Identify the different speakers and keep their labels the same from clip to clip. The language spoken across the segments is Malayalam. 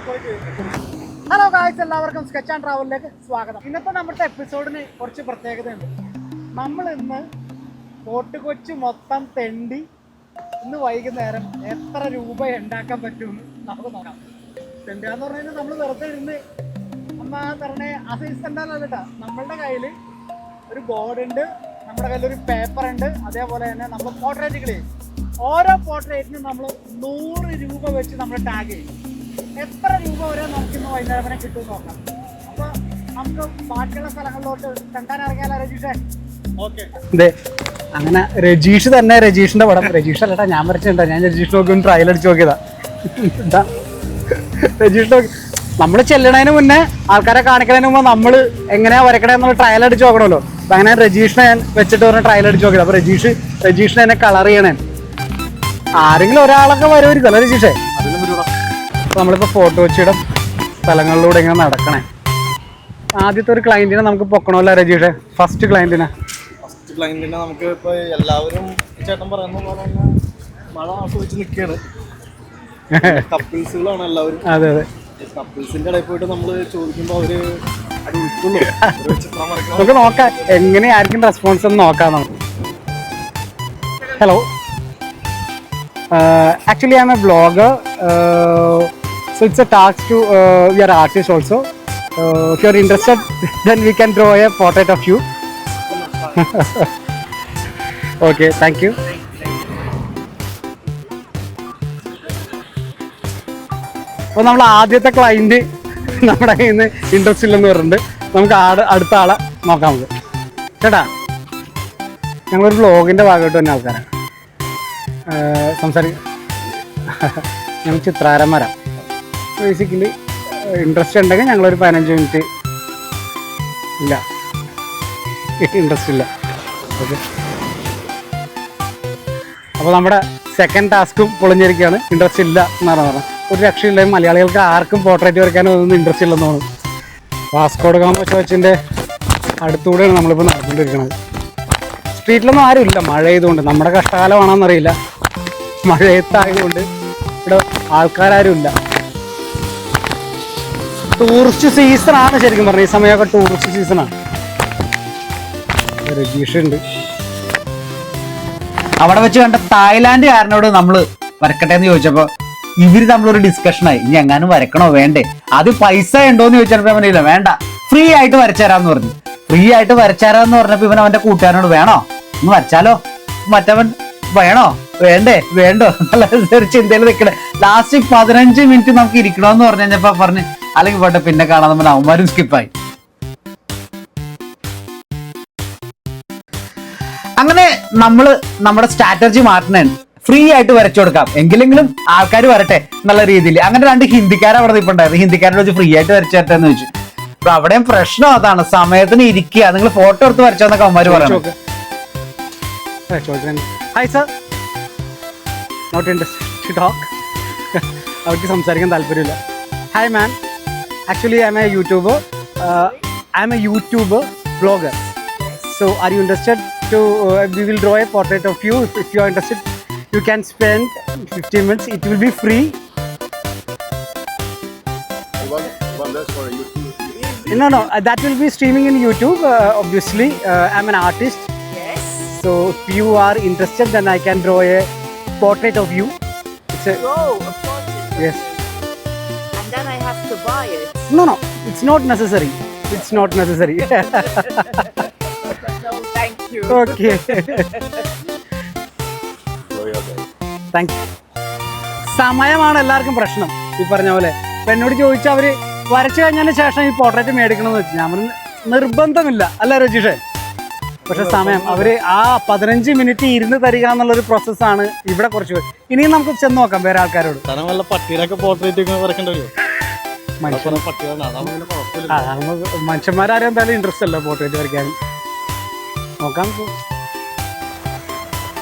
Speaker 1: ഹലോ ഗായ്സ്, എല്ലാവർക്കും സ്കെച്ച് ആൻഡ് ട്രാവലിലേക്ക് സ്വാഗതം. ഇന്നത്തെ നമ്മുടെ എപ്പിസോഡിന് കുറച്ച് പ്രത്യേകതയുണ്ട്. നമ്മൾ ഇന്ന് ഫോർട്ട് കൊച്ചി മൊത്തം തെണ്ടി ഇന്ന് വൈകുന്നേരം എത്ര രൂപ ഉണ്ടാക്കാൻ പറ്റുമെന്ന് നമുക്ക് നോക്കാം. തെണ്ടാന്ന് പറഞ്ഞാൽ നമ്മൾ വെറുതെ ഇരുന്ന് അമ്മ തരണേ അസിസ്റ്റൻ്റല്ല കേട്ടോ. നമ്മളുടെ കയ്യിൽ ഒരു ബോർഡ് ഉണ്ട്, നമ്മുടെ കയ്യിൽ ഒരു പേപ്പർ ഉണ്ട്, അതേപോലെ തന്നെ നമ്മൾ പോർട്രേറ്റുകൾ ചെയ്യും. ഓരോ പോർട്രേറ്റിനും നമ്മൾ 100 രൂപ വെച്ച് നമ്മൾ ടാഗ് ചെയ്യും. എത്ര രൂപ വരെ നമുക്കിന്ന് വൈകുന്നേരം കിട്ടുമെന്ന് നോക്കാം. അപ്പോൾ നമുക്ക് ബാക്കിയുള്ള സ്ഥലങ്ങളിലോട്ട് കണ്ടാൻ ഇറങ്ങിയാലോ രജീഷേ? ഓക്കെ.
Speaker 2: അതെ, അങ്ങനെ രജീഷ് തന്നെ, രജീഷിന്റെ പടം. രജീഷ് അല്ലട്ടാ, ഞാൻ വരച്ചിട്ടുണ്ടോ? ഞാൻ രജീഷ് നോക്കി ഒന്ന് ട്രയൽ അടിച്ച് നോക്കിയതാ. രജീഷ് നോക്കി നമ്മൾ ചെല്ലണതിന് മുന്നേ, ആൾക്കാരെ കാണിക്കുന്നതിന് മുമ്പ് നമ്മൾ എങ്ങനെയാ വരക്കണേന്നുള്ള ട്രയൽ അടിച്ച് നോക്കണമല്ലോ. അപ്പം അങ്ങനെ രജീഷിനെ ഞാൻ വെച്ചിട്ട് പറഞ്ഞ ട്രയൽ അടിച്ച് നോക്കിയത്. അപ്പോൾ രജീഷിനെ എന്നെ കളർ ചെയ്യണേ. ആരെങ്കിലും ഒരാളൊക്കെ വരുമായിരിക്കുമല്ലോ രജീഷേ? അപ്പോൾ നമ്മളിപ്പോൾ ഫോർട്ട് കൊച്ചിയുടെ സ്ഥലങ്ങളിലൂടെ ഇങ്ങനെ നടക്കണേ. ആദ്യത്തെ ഒരു ക്ലയന്റിനെ നമുക്ക് പൊക്കണമല്ലോ രജീഷേ? ഫസ്റ്റ് ക്ലയന്റിനെ
Speaker 3: നമുക്ക് ഇപ്പോൾ എല്ലാവരും ചേട്ടൻ പറയുന്ന പോലെ തന്നെ മഴ ആസ്വദിച്ച് നിൽക്കുകയാണ്. കപ്പിൾസുകളാണ് എല്ലാവരും.
Speaker 2: അതെ അതെ.
Speaker 3: കപ്പിൾസിന്റെ ഇടയിൽ പോയിട്ട് നമ്മൾ ചോദിക്കുമ്പോൾ അവര് അത് ഉൾക്കൊള്ളൂ.
Speaker 2: നമുക്ക് നോക്കാം എങ്ങനെയായിരിക്കും റെസ്പോൺസ് എന്ന് നോക്കാം നമുക്ക്. Hello, actually I'm a vlogger, so it's a task to we are artists also, if you're interested then we can draw a portrait of you. Okay, thank you. അപ്പോൾ നമ്മൾ ആദ്യത്തെ ക്ലയൻറ്റ് നമ്മുടെ കയ്യിൽ നിന്ന് ഇൻട്രസ്റ്റ് ഇല്ലെന്ന് പറഞ്ഞിട്ടുണ്ട്. നമുക്ക് അടുത്ത ആളെ നോക്കാം. നമുക്ക് ചേട്ടാ, ഞങ്ങളൊരു വ്ളോഗിൻ്റെ ഭാഗമായിട്ട് തന്നെ ആൾക്കാരാണ് ഞങ്ങൾ ചിത്രാരന്മാരാണ്. ബേസിക്കലി ഇൻട്രസ്റ്റ് ഉണ്ടെങ്കിൽ ഞങ്ങളൊരു 15 മിനിറ്റ് ഇല്ല, ഇൻട്രസ്റ്റ് ഇല്ല. ഓക്കെ, അപ്പോൾ നമ്മുടെ സെക്കൻഡ് ടാസ്കും പൊളിഞ്ഞിരിക്കുകയാണ്. ഇൻട്രസ്റ്റ് ഇല്ല എന്നാണ് പറഞ്ഞത്. ഒരു രക്ഷയില്ല, മലയാളികൾക്ക് ആർക്കും പോർട്രേറ്റ് വരയ്ക്കാനൊന്നും ഇൻട്രസ്റ്റ് ഇല്ലെന്ന് തോന്നുന്നു. വാസ്കോഡ് ഗാമ ചോദിച്ചതിൻ്റെ അടുത്തൂടെയാണ് നമ്മളിപ്പോൾ നടന്നുകൊണ്ടിരിക്കുന്നത്. സ്ട്രീറ്റിലൊന്നും ആരും ഇല്ല, മഴ ചെയ്തുകൊണ്ട്. നമ്മുടെ കഷ്ടകാലമാണെന്നറിയില്ല, മഴയത്തായതുകൊണ്ട് ഇവിടെ ആൾക്കാരും ഇല്ല. ടൂറിസ്റ്റ് സീസണാണ് ശരിക്കും പറഞ്ഞത്. ഈ സമയമൊക്കെ ടൂറിസ്റ്റ് സീസണാണ്. രജീഷ് ഉണ്ട്
Speaker 4: അവിടെ വെച്ച് കണ്ട തായ്ലാൻഡുകാരനോട് നമ്മൾ വരക്കട്ടെ എന്ന് ചോദിച്ചപ്പോൾ ഇവര് തമ്മിലൊരു ഡിസ്കഷനായി. ഇനി എങ്ങാനും വരക്കണോ വേണ്ടേ, അത് പൈസ ഉണ്ടോന്ന് ചോദിച്ചപ്പോൾ അവനില്ല, വേണ്ട, ഫ്രീ ആയിട്ട് വരച്ചുതരാന്ന് പറഞ്ഞു. ഫ്രീ ആയിട്ട് വരച്ചുതരാന്ന് പറഞ്ഞപ്പോൾ ഇവൻ അവന്റെ കൂട്ടുകാരനോട് വേണോ ഒന്ന് വരച്ചാലോ, മറ്റവൻ വേണോ വേണ്ടേ വേണ്ടോ നല്ല ഒരു ചിന്തയിൽ നിൽക്കണേ. ലാസ്റ്റ് 15 മിനിറ്റ് നമുക്ക് ഇരിക്കണമെന്ന് പറഞ്ഞു കഴിഞ്ഞപ്പോ പറഞ്ഞ് അല്ലെങ്കിൽ പോട്ടെ പിന്നെ കാണാൻ നമ്മൾ അവന്മാരും സ്കിപ്പായി. അങ്ങനെ നമ്മള് നമ്മുടെ സ്ട്രാറ്റജി മാറ്റണേണ്. ഫ്രീ ആയിട്ട് വരച്ചു കൊടുക്കാം, എങ്കിലെങ്കിലും ആൾക്കാർ വരട്ടെ എന്നുള്ള രീതിയിൽ. അങ്ങനെ 2 ഹിന്ദിക്കാരെ അവിടെ നിൽപ്പുണ്ടായിരുന്നു. ഹിന്ദിക്കാരോട് വെച്ച് ഫ്രീ ആയിട്ട് വരച്ചു തരട്ടെ എന്ന് ചോദിച്ചു. അപ്പൊ അവിടെയും പ്രശ്നം അതാണ്, സമയത്തിന് ഇരിക്കുക. നിങ്ങൾ ഫോട്ടോ എടുത്ത് വരച്ചോന്നൊക്കെ അവന്മാര് പറയണം.
Speaker 2: Hi sir, not interested to talk. അവർക്ക് സംസാരിക്കാൻ താല്പര്യമില്ല. Hi man, actually I am a YouTuber vlogger. So are you interested to we will draw a portrait of you. If you are interested, you can spend 15 minutes. It will be free. No, that will be streaming in YouTube. Obviously, I'm an artist.
Speaker 5: Yes.
Speaker 2: So if you are interested, then I can draw a portrait of you. It's a
Speaker 5: A portrait.
Speaker 2: yes.
Speaker 5: And then I have to buy it.
Speaker 2: No, it's not necessary. It's not necessary.
Speaker 5: No, thank you.
Speaker 2: Okay. Thank you. സമയമാണ് എല്ലാവർക്കും പ്രശ്നം ഈ പറഞ്ഞ പോലെ. ഇപ്പം എന്നോട് ചോദിച്ചാൽ അവർ വരച്ചു കഴിഞ്ഞതിന് ശേഷം ഈ പോർട്രേറ്റ് മേടിക്കണമെന്ന് വെച്ചു. ഞാൻ നിർബന്ധമില്ല, അല്ല രജീഷേ? പക്ഷെ സമയം അവർ ആ 15 മിനിറ്റ് ഇരുന്ന് തരിക എന്നുള്ളൊരു പ്രോസസ്സാണ് ഇവിടെ കുറച്ച്. ഇനിയും നമുക്ക് ചെന്ന് നോക്കാം വേറെ ആൾക്കാരോട്.
Speaker 3: വല്ല പട്ടിയൊക്കെ പോർട്രേറ്റ് വരക്കേണ്ടി വരും.
Speaker 2: മനുഷ്യന്മാരും എന്തായാലും ഇൻട്രസ്റ്റ് അല്ല പോർട്രേറ്റ് വരയ്ക്കാൻ. നോക്കാം.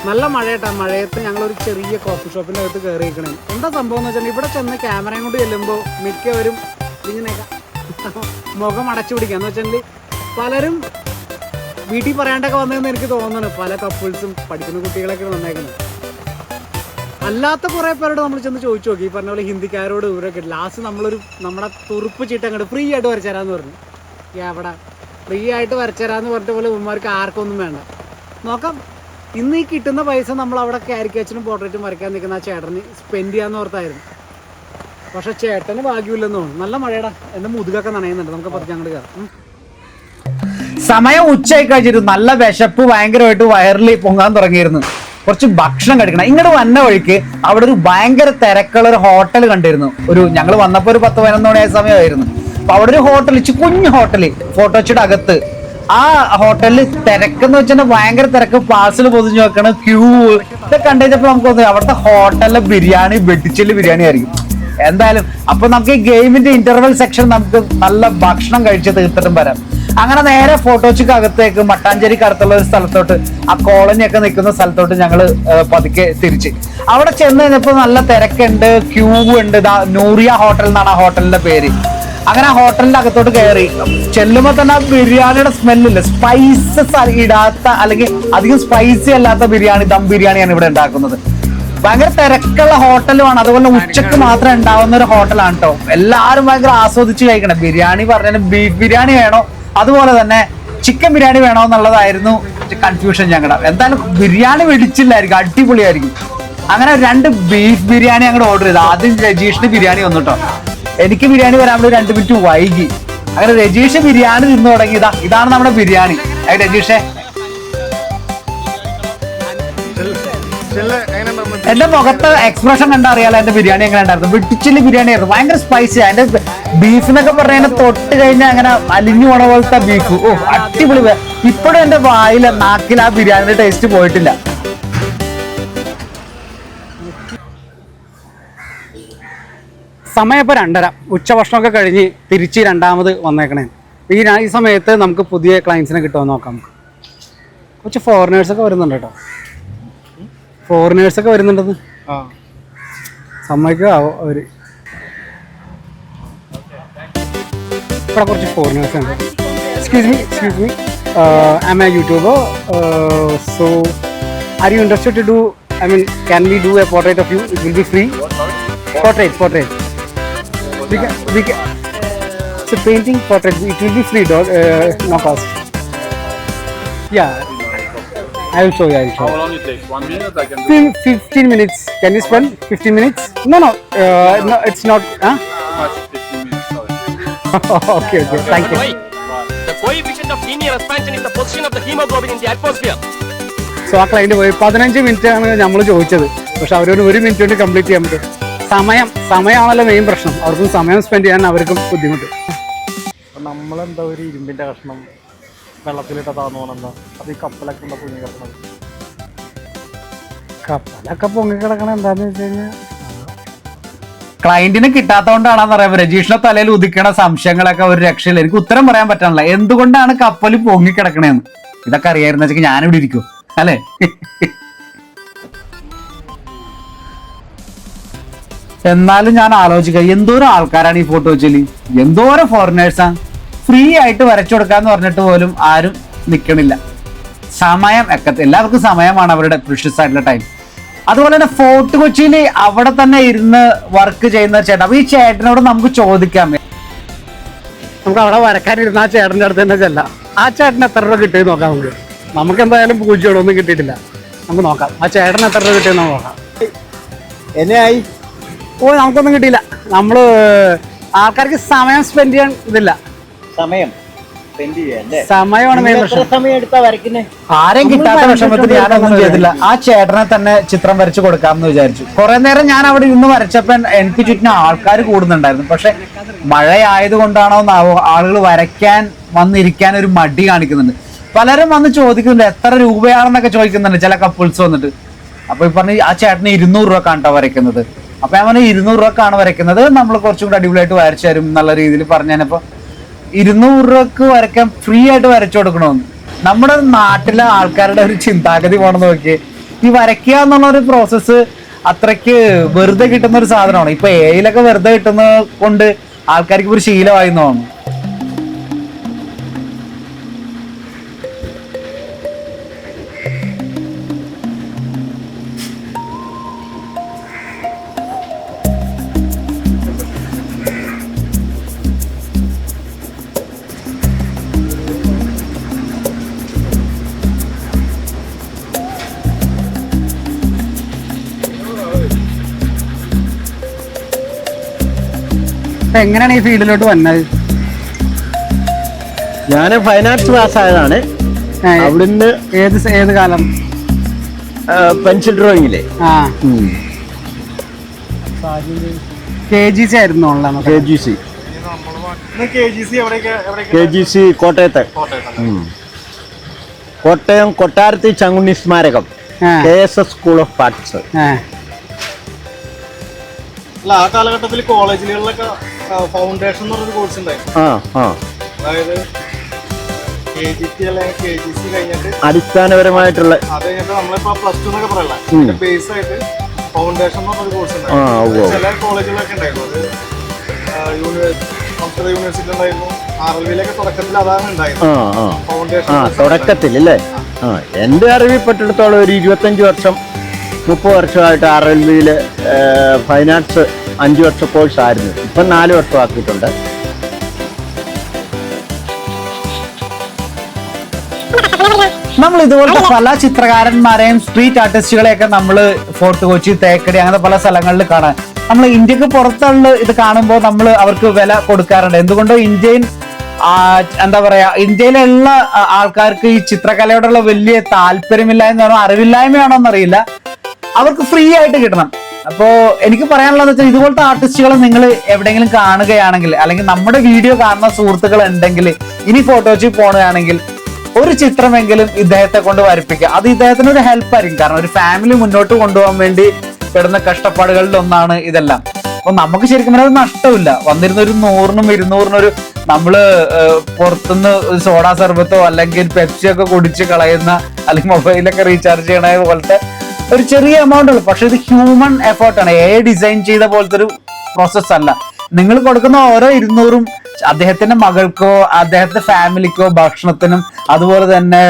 Speaker 2: നല്ല മഴയട്ടാ. മഴയത്ത് ഞങ്ങളൊരു ചെറിയ കോഫി ഷോപ്പിൻ്റെ അകത്ത് കയറിയിരിക്കണേ. എന്താ സംഭവം എന്ന് വെച്ചാൽ ഇവിടെ ചെന്ന് ക്യാമറയും കൊണ്ട് ചെല്ലുമ്പോൾ മിക്കവരും ഇങ്ങനെയൊക്കെ മുഖം അടച്ചു പിടിക്കുക. എന്ന് വെച്ചാൽ പലരും വീട്ടിൽ പറയാണ്ടൊക്കെ വന്നതെന്ന് എനിക്ക് തോന്നുന്നു. പല കപ്പിൾസും പഠിക്കുന്ന കുട്ടികളൊക്കെ വന്നേക്കുന്നത്. അല്ലാത്ത കുറേ പേരോട് നമ്മൾ ചെന്ന് ചോദിച്ചു നോക്കി, ഈ പറഞ്ഞ പോലെ ഹിന്ദിക്കാരോട് ഇവരൊക്കെ. ലാസ്റ്റ് നമ്മുടെ തുറുപ്പ് ചീട്ട് അങ്ങോട്ട് ഫ്രീ ആയിട്ട് വരച്ചു തരാമെന്ന് പറഞ്ഞു. അവിടെ ഫ്രീ ആയിട്ട് വരച്ചു തരാമെന്ന് പറഞ്ഞ പോലെ ഉമ്മാർക്ക് ആർക്കൊന്നും വേണ്ട. നോക്കാം, ഇന്ന് ഈ കിട്ടുന്ന പൈസ നമ്മൾ അവിടെ കാരിക്കേച്ചറും പോർട്രേറ്റും വരയ്ക്കാൻ നിൽക്കുന്ന ആ ചേട്ടന് സ്പെൻഡ് ചെയ്യാന്ന് ഓർത്തായിരുന്നു. പക്ഷെ ചേട്ടന് ഭാഗ്യമില്ലെന്ന് തോന്നുന്നു. നല്ല മഴയുടെ എൻ്റെ മുതുകൊക്കെ നനയുന്നുണ്ട്. നമുക്ക് പതുക്കെ അങ്ങോട്ട് കയറാം.
Speaker 4: സമയം ഉച്ചയായി കഴിച്ചിട്ട് നല്ല വിശപ്പ് ഭയങ്കരമായിട്ട് വയറിൽ പൊങ്ങാൻ തുടങ്ങിയിരുന്നു. കുറച്ച് ഭക്ഷണം കഴിക്കണം. ഇങ്ങോട്ട് വന്ന വഴിക്ക് അവിടെ ഒരു ഭയങ്കര തിരക്കുള്ള ഒരു ഹോട്ടൽ കണ്ടിരുന്നു. ഞങ്ങൾ വന്നപ്പോൾ ഒരു 10-11 മണിയായ സമയമായിരുന്നു. അപ്പൊ അവിടെ ഒരു ഹോട്ടൽ, കുഞ്ഞു ഹോട്ടല്, ഫോട്ടോച്ചിയുടെ അകത്ത്. ആ ഹോട്ടലിൽ തിരക്കെന്ന് വെച്ചാൽ ഭയങ്കര തിരക്ക്. പാഴ്സൽ പൊതിഞ്ഞു വെക്കണം, ക്യൂ. ഇതൊക്കെ കണ്ടുകഴിഞ്ഞപ്പോൾ നമുക്ക് തോന്നി അവിടുത്തെ ഹോട്ടലിലെ ബിരിയാണി വെട്ടിച്ചെല്ല് ബിരിയാണി ആയിരിക്കും എന്തായാലും. അപ്പൊ നമുക്ക് ഈ ഗെയിമിന്റെ ഇന്റർവെൽ സെക്ഷൻ നമുക്ക് നല്ല ഭക്ഷണം കഴിച്ച് തീർത്തിട്ടും വരാം. അങ്ങനെ നേരെ ഫോട്ടോച്ചിക്ക് അകത്തേക്ക് മട്ടാഞ്ചേരിക്ക് അടുത്തുള്ള ഒരു സ്ഥലത്തോട്ട്, ആ കോളനി ഒക്കെ നിൽക്കുന്ന സ്ഥലത്തോട്ട് ഞങ്ങൾ പതുക്കെ തിരിച്ച്. അവിടെ ചെന്ന് കഴിഞ്ഞപ്പോൾ നല്ല തിരക്കുണ്ട്, ക്യൂ ഉണ്ട്. നൂറിയ ഹോട്ടൽ എന്നാണ് ആ ഹോട്ടലിന്റെ പേര്. അങ്ങനെ ആ ഹോട്ടലിന്റെ അകത്തോട്ട് കയറി ചെല്ലുമ്പോൾ തന്നെ ആ ബിരിയാണിയുടെ സ്മെല്ലില്ല. സ്പൈസസ് ഇടാത്ത, അല്ലെങ്കിൽ അധികം സ്പൈസി അല്ലാത്ത ബിരിയാണി, ദം ബിരിയാണിയാണ് ഇവിടെ ഉണ്ടാക്കുന്നത്. ഭയങ്കര തിരക്കുള്ള ഹോട്ടലുമാണ്. അതുപോലെ ഉച്ചക്ക് മാത്രം ഉണ്ടാവുന്ന ഒരു ഹോട്ടലാണ് കേട്ടോ. എല്ലാവരും ഭയങ്കര ആസ്വദിച്ച് കഴിക്കണം. ബിരിയാണി പറഞ്ഞാലും ബീഫ് ബിരിയാണി വേണോ, അതുപോലെ തന്നെ ചിക്കൻ ബിരിയാണി വേണോ എന്നുള്ളതായിരുന്നു കൺഫ്യൂഷൻ ഞങ്ങളുടെ. എന്തായാലും ബിരിയാണി വെടിച്ചില്ലായിരിക്കും, അടിപൊളിയായിരിക്കും. അങ്ങനെ 2 ബീഫ് ബിരിയാണി അങ്ങോട്ട് ഓർഡർ ചെയ്തു. ആദ്യം രജീഷിന് ബിരിയാണി വന്നു കേട്ടോ. എനിക്ക് ബിരിയാണി വരാൻ 2 മിനിറ്റ് വൈകി. അങ്ങനെ രജീഷ് ബിരിയാണി തിന്നു തുടങ്ങി. ഇതാണ് നമ്മുടെ ബിരിയാണി. രജീഷേ, എന്റെ മുഖത്ത് എക്സ്പ്രഷൻ കണ്ടാ അറിയാലോ എന്റെ ബിരിയാണി എങ്ങനെ ഉണ്ടായിരുന്നു. വെട്ടിച്ചില്ലി ബിരിയാണി ആയിരുന്നു. ഭയങ്കര സ്പൈസി. അതിന്റെ ബീഫിനൊക്കെ പറഞ്ഞാൽ തൊട്ട് കഴിഞ്ഞാൽ അങ്ങനെ അലിഞ്ഞു പോണ പോലത്തെ ബീഫ്. ഓ, അടിപൊളി. ഇപ്പോഴും എന്റെ വായില നാക്കിൽ ആ ബിരിയാണിയുടെ ടേസ്റ്റ് പോയിട്ടില്ല.
Speaker 2: സമയം ഇപ്പോൾ 2:30. ഉച്ചഭക്ഷണമൊക്കെ കഴിഞ്ഞ് തിരിച്ച് രണ്ടാമത് വന്നേക്കണേ. ഈ സമയത്ത് നമുക്ക് പുതിയ ക്ലയൻസിനെ കിട്ടുമോ നോക്കാം. കുറച്ച് ഫോറിനേഴ്സൊക്കെ വരുന്നുണ്ട് കേട്ടോ. ഫോറിനേഴ്സൊക്കെ വരുന്നുണ്ടെന്ന് സമ്മതിക്കുക അവർ. ഇവിടെ കുറച്ച് ഫോറിനേഴ്സ് ഉണ്ട്. Excuse me, I am a YouTuber. So are you interested to do, I mean can we do a portrait of you? It will be free. Portrait. We can. It's a painting portrait. It will be free, dog. No cost. Yeah, I will show you.
Speaker 6: How long it takes? 1 minute? I can do
Speaker 2: 15 minutes. Can you spend 15 minutes? No, it's not. Huh?
Speaker 6: much. 15 minutes. Sorry.
Speaker 2: Okay. Thank you.
Speaker 7: The coefficient of linear expansion is the position of the hemoglobin in the atmosphere.
Speaker 2: So ആ ക്ലൈന്റ് പോയി 15 മിനിറ്റ് ആണ് നമ്മൾ ചോദിച്ചത്. പക്ഷെ അവരൊരു 1 മിനിറ്റ് കൊണ്ട് കംപ്ലീറ്റ് ചെയ്യാൻ പറ്റും. സമയമാണല്ലോ മെയിൻ പ്രശ്നം. അവർക്കും സമയം സ്പെൻഡ് ചെയ്യാൻ അവർക്കും ബുദ്ധിമുട്ട്.
Speaker 3: നമ്മളെന്താ ഒരു ഇരുമ്പിന്റെ കഷ്ണം വെള്ളത്തിലിട്ടതാന്ന് പറഞ്ഞാ അത് ഈ കപ്പലൊക്കെ ഉള്ള പൊങ്ങി കിടക്കണത്.
Speaker 2: കപ്പലൊക്കെ പൊങ്ങി കിടക്കണ എന്താന്ന് വെച്ച് കഴിഞ്ഞാൽ
Speaker 4: ക്ലയന്റിന് കിട്ടാത്തതുകൊണ്ടാണെന്ന് അറിയാം. രജീഷിന്റെ തലയിൽ ഉദിക്കണ സംശയങ്ങളൊക്കെ ഒരു രക്ഷയില്ല. എനിക്ക് ഉത്തരം പറയാൻ പറ്റാനില്ല. എന്തുകൊണ്ടാണ് കപ്പൽ പൊങ്ങിക്കിടക്കണേന്ന് ഇതൊക്കെ അറിയായിരുന്ന വെച്ചാൽ ഞാനിവിടെ ഇരിക്കും അല്ലേ? എന്നാലും ഞാൻ ആലോചിക്കാം, എന്തോരം ആൾക്കാരാണ് ഈ ഫോട്ടോ വെച്ചാല്, എന്തോരം ഫോറിനേഴ്സാ. ഫ്രീ ആയിട്ട് വരച്ചു കൊടുക്കാന്ന് പറഞ്ഞിട്ട് പോലും ആരും നിൽക്കണില്ല. സമയം ഒക്കെ എല്ലാവർക്കും സമയമാണ് അവരുടെ പ്രീഷ്യസ് ആയിട്ടുള്ള ടൈം. അതുപോലെ തന്നെ ഫോർട്ട് കൊച്ചിയിൽ അവിടെ തന്നെ ഇരുന്ന് വർക്ക് ചെയ്യുന്ന ചേട്ടൻ. അപ്പൊ ഈ ചേട്ടനോട് നമുക്ക് ചോദിക്കാം.
Speaker 2: നമുക്ക് അവിടെ വരക്കാനിരുന്ന ആ ചേട്ടൻ്റെ അടുത്ത് തന്നെ ചെല്ലാം. ആ ചേട്ടന് എത്ര രൂപ കിട്ടിയെന്ന് നോക്കാം. നമുക്ക് എന്തായാലും 0 ഒന്നും കിട്ടിയിട്ടില്ല. നമുക്ക് നോക്കാം ആ ചേട്ടന് എത്ര രൂപ കിട്ടിയെന്ന് നോക്കാം.
Speaker 3: എന്നെയായി
Speaker 2: നമുക്കൊന്നും കിട്ടിയില്ല. നമ്മള് ആൾക്കാർക്ക് സമയം സ്പെൻഡ് ചെയ്യാൻ ഇതില്ല. സമയമാണ് മെയിൻ പ്രശ്നം.
Speaker 4: ആരെയും കിട്ടാത്ത വിഷമത്തിൽ ഞാനൊന്നും ചെയ്തില്ല. ആ ചേട്ടനെ തന്നെ ചിത്രം വരച്ചു കൊടുക്കാമെന്ന് വിചാരിച്ചു. കുറെ നേരം ഞാൻ അവിടെ ഇരുന്ന് വരച്ചപ്പോൾ എനിക്ക് ചുറ്റിനും ആൾക്കാർ കൂടുന്നുണ്ടായിരുന്നു. പക്ഷെ മഴയായതുകൊണ്ടാണോ ആളുകൾ വരയ്ക്കാൻ വന്നിരിക്കാൻ ഒരു മടി കാണിക്കുന്നുണ്ട്. പലരും വന്ന് ചോദിക്കുന്നുണ്ട് എത്ര രൂപയാണെന്നൊക്കെ ചോദിക്കുന്നുണ്ട് ചില കപ്പിൾസ് വന്നിട്ട്. അപ്പൊ ഈ പറഞ്ഞ ആ ചേട്ടന് 200 രൂപക്കാണ് കേട്ടോ വരയ്ക്കുന്നത്. അപ്പൊ ഞാൻ പറഞ്ഞ 200 രൂപക്കാണ് വരയ്ക്കുന്നത്, നമ്മൾ കുറച്ചും കൂടി അടിപൊളിയായിട്ട് വരച്ചു തരും എന്നുള്ള രീതിയിൽ പറഞ്ഞപ്പോ 200 രൂപക്ക് വരയ്ക്കാൻ ഫ്രീ ആയിട്ട് വരച്ചു കൊടുക്കണമെന്ന്. നമ്മുടെ നാട്ടിലെ ആൾക്കാരുടെ ഒരു ചിന്താഗതി പോണെന്ന് നോക്കിയേ. ഈ വരയ്ക്കുക എന്നുള്ള ഒരു പ്രോസസ്സ് അത്രയ്ക്ക് വെറുതെ കിട്ടുന്ന ഒരു സാധനമാണ്. ഇപ്പൊ എയിലൊക്കെ വെറുതെ കിട്ടുന്നത് കൊണ്ട് ആൾക്കാർക്ക് ഒരു ശീലമായി തോന്നുന്നു.
Speaker 2: അപ്പൊ എങ്ങനെയാണ് ഈ ഫീൽഡിലോട്ട് വന്നത്?
Speaker 8: ഞാൻ ഫൈൻ ആർട്സ് പാസ്സായതാണ്. അവിടുന്ന്
Speaker 2: ഏത് കാലം?
Speaker 8: പെൻസിൽ ഡ്രോയിങ്ങിലെ
Speaker 2: ആ KGC ആയിരുന്നു
Speaker 8: KGC.
Speaker 3: KGC എവിടെയൊക്കെ
Speaker 8: KGC കോട്ടയത്തെ. കോട്ടയം കൊട്ടാരത്തി ചങ്കുണ്ണി സ്മാരകം KSS സ്കൂൾ ഓഫ് ആർട്സ്.
Speaker 3: അല്ല, ആ കാലഘട്ടത്തിൽ കോളേജുകളിലൊക്കെ ഫൗണ്ടേഷൻ എന്ന് പറഞ്ഞൊരു കോഴ്സ് ഉണ്ടായിരുന്നു. അതായത് KGT അല്ലെങ്കിൽ KGC കഴിഞ്ഞിട്ട്
Speaker 8: അടിസ്ഥാനപരമായിട്ടുള്ള
Speaker 3: അത് കഴിഞ്ഞിട്ട് നമ്മളിപ്പോ +2 എന്നൊക്കെ പറയല ബേസ് ആയിട്ട് ഫൗണ്ടേഷൻ എന്ന് പറഞ്ഞൊരു കോഴ്സ് ഉണ്ടായിരുന്നു. ചില കോളേജുകളൊക്കെ ഉണ്ടായിരുന്നു. അത് സംസ്കൃത യൂണിവേഴ്സിറ്റി ഉണ്ടായിരുന്നു. RLVയിലൊക്കെ തുടക്കത്തിൽ അതാണ് ഉണ്ടായിരുന്നത് ഫൗണ്ടേഷൻ.
Speaker 8: തുടക്കത്തിൽ അല്ലേ? എൻ്റെ അറിവിൽപ്പെട്ടിടത്തോളം ഒരു 25 വർഷം 30 വർഷമായിട്ട് RLVയിൽ ഫൈൻ ആർട്സ് 5 വർഷ കോഴ്സ് ആയിരുന്നു. ഇപ്പം 4 വർഷം ആക്കിയിട്ടുണ്ട്.
Speaker 4: നമ്മൾ ഇതുപോലത്തെ പല ചിത്രകാരന്മാരെയും സ്ട്രീറ്റ് ആർട്ടിസ്റ്റുകളെയൊക്കെ നമ്മൾ ഫോർട്ട് കൊച്ചി, തേക്കടി അങ്ങനത്തെ പല സ്ഥലങ്ങളിൽ കാണാൻ. നമ്മൾ ഇന്ത്യക്ക് പുറത്തുള്ള ഇത് കാണുമ്പോൾ നമ്മൾ അവർക്ക് വില കൊടുക്കാറുണ്ട്. എന്തുകൊണ്ടോ എന്താ പറയാ, ഇന്ത്യയിലുള്ള ആൾക്കാർക്ക് ഈ ചിത്രകലയോടുള്ള വലിയ താല്പര്യമില്ല എന്നാണോ അറിവില്ലായ്മയാണോ എന്നറിയില്ല, അവർക്ക് ഫ്രീ ആയിട്ട് കിട്ടണം. അപ്പോ എനിക്ക് പറയാനുള്ളത് വെച്ചാൽ ഇതുപോലത്തെ ആർട്ടിസ്റ്റുകളെ നിങ്ങൾ എവിടെയെങ്കിലും കാണുകയാണെങ്കിൽ, അല്ലെങ്കിൽ നമ്മുടെ വീഡിയോ കാണുന്ന സുഹൃത്തുക്കൾ ഉണ്ടെങ്കിൽ, ഇനി ഫോട്ടോച്ച് പോവുകയാണെങ്കിൽ ഒരു ചിത്രമെങ്കിലും ഇദ്ദേഹത്തെ കൊണ്ട് വരപ്പിക്കുക. അത് ഇദ്ദേഹത്തിന് ഒരു ഹെൽപ്പായിരിക്കും. കാരണം ഒരു ഫാമിലി മുന്നോട്ട് കൊണ്ടുപോകാൻ വേണ്ടി പെടുന്ന കഷ്ടപ്പാടുകളിൽ ഒന്നാണ് ഇതെല്ലാം. അപ്പൊ നമുക്ക് ശരിക്കും പറഞ്ഞാൽ അത് നഷ്ടമില്ല. വന്നിരുന്ന ഒരു 100-നും 200-നും ഒരു നമ്മള് പുറത്തുനിന്ന് സോഡാ സർബത്തോ അല്ലെങ്കിൽ പെപ്സി ഒക്കെ കുടിച്ച് കളയുന്ന, അല്ലെങ്കിൽ മൊബൈലൊക്കെ റീചാർജ് ചെയ്യണ പോലത്തെ ഒരു ചെറിയ എമൗണ്ട് ഉള്ളു. പക്ഷെ ഇത് ഹ്യൂമൻ എഫേർട്ടാണ്. ഡിസൈൻ ചെയ്ത പോലത്തെ ഒരു പ്രോസസ് അല്ല. നിങ്ങൾ കൊടുക്കുന്ന ഓരോ 200-ഉം അദ്ദേഹത്തിന്റെ മകൾക്കോ അദ്ദേഹത്തിന്റെ ഫാമിലിക്കോ ഭക്ഷണത്തിനും അതുപോലെ തന്നെ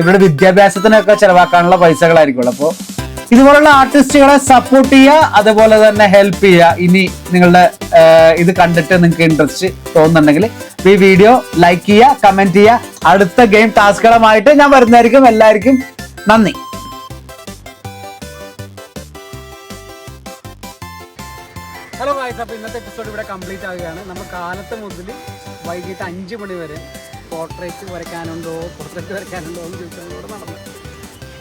Speaker 4: ഇവിടെ വിദ്യാഭ്യാസത്തിനൊക്കെ ചെലവാക്കാനുള്ള പൈസകളായിരിക്കുള്ളൂ. അപ്പോൾ ഇതുപോലുള്ള ആർട്ടിസ്റ്റുകളെ സപ്പോർട്ട് ചെയ്യുക, അതുപോലെ തന്നെ ഹെൽപ്പ് ചെയ്യുക. ഇനി നിങ്ങളുടെ ഇത് കണ്ടിട്ട് നിങ്ങൾക്ക് ഇൻട്രസ്റ്റ് തോന്നുന്നുണ്ടെങ്കിൽ ഈ വീഡിയോ ലൈക്ക് ചെയ്യുക, കമന്റ് ചെയ്യുക. അടുത്ത ഗെയിം ടാസ്കുകളുമായിട്ട് ഞാൻ വരുന്നതായിരിക്കും. എല്ലാവർക്കും നന്ദി.
Speaker 2: ഹലോ ഗായ്സ്, അപ്പോൾ ഇന്നത്തെ എപ്പിസോഡ് ഇവിടെ കംപ്ലീറ്റ് ആവുകയാണ്. നമ്മൾ കാലത്ത് മുതൽ വൈകിട്ട് 5 മണി വരെ പോർട്രേറ്റ് വരയ്ക്കാനുണ്ടോ, പോർട്രേറ്റ് വരയ്ക്കാനുണ്ടോ എന്ന് ചോദിച്ചാൽ ഇവിടെ നടന്നു.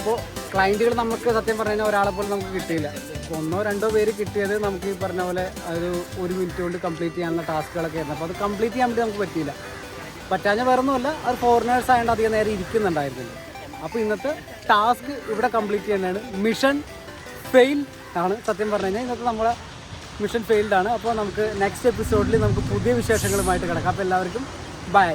Speaker 2: അപ്പോൾ ക്ലയൻറ്റുകൾ നമുക്ക് സത്യം പറഞ്ഞാൽ ഒരാളെ പോലും നമുക്ക് കിട്ടിയില്ല. 1-2 പേര് കിട്ടിയത് നമുക്ക് ഈ പറഞ്ഞ പോലെ ഒരു മിനിറ്റ് കൊണ്ട് കംപ്ലീറ്റ് ചെയ്യാനുള്ള ടാസ്കുകളൊക്കെ ആയിരുന്നു. അപ്പോൾ അത് കംപ്ലീറ്റ് ചെയ്യാൻ വേണ്ടി നമുക്ക് പറ്റിയില്ല. പറ്റാഞ്ഞ വേറെ ഒന്നുമല്ല, അത് ഫോറിനേഴ്സ് ആയതുകൊണ്ട് അധികം നേരം ഇരിക്കുന്നുണ്ടായിരുന്നില്ല. അപ്പോൾ ഇന്നത്തെ ടാസ്ക് ഇവിടെ കംപ്ലീറ്റ് ചെയ്യുന്നതാണ്. മിഷൻ ഫെയിൽ ആണ് സത്യം പറഞ്ഞു കഴിഞ്ഞാൽ. ഇന്നത്തെ നമ്മളെ മിഷൻ ഫെയിൽഡ് ആണ്. അപ്പോൾ നമുക്ക് നെക്സ്റ്റ് എപ്പിസോഡിൽ നമുക്ക് പുതിയ വിശേഷങ്ങളുമായിട്ട് കിടക്കാം. അപ്പോൾ എല്ലാവർക്കും ബൈ.